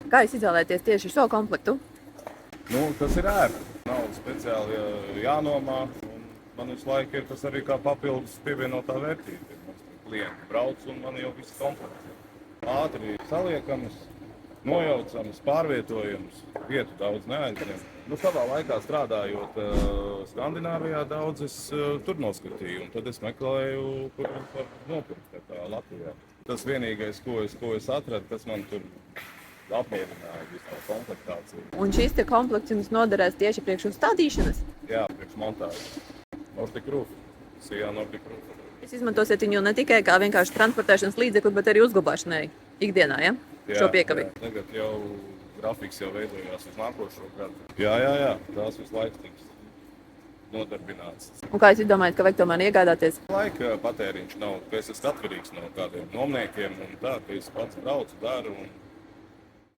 Kā jūs izvēlēties tieši šo komplektu? Tas ir ērti. Nav speciāli jānomā. Man visu laiku ir tas arī kā papildus pievienotā vērtība. Mums klienti brauc un man jau viss komplekts. Ātri saliekamas, nojaucamas, pārvietojamas, vietu daudz neaizņem. Savā laikā strādājot Skandināvijā, daudz es tur noskatīju, un tad es meklēju, kur var nopirkt kā Latvijā. Tas vienīgais, ko es atradu, kas man tur apmierināja visu komplektāciju. Un šis te komplekts jums noderēs tieši priekš uzstādīšanas? Jā, priekš montāžas. Nordic Roof. Sijā Nordic Roof. Jūs izmantosiet viņu ne tikai kā vienkārši transportēšanas līdzekli, bet arī uzglabāšanai ikdienā, ja? Šo piekabi. Jā, tagad jau grafiks jau veidojās uz nākošo gadu. Jā, tās visu laiku tiks nodarbināts. Un kā jūs domājat, ka vajag tomēr iegādāties? Laika patēriņš nav, ka es esmu atkarīgs no kādiem nomniekiem un tā, ka es pats braucu, daru un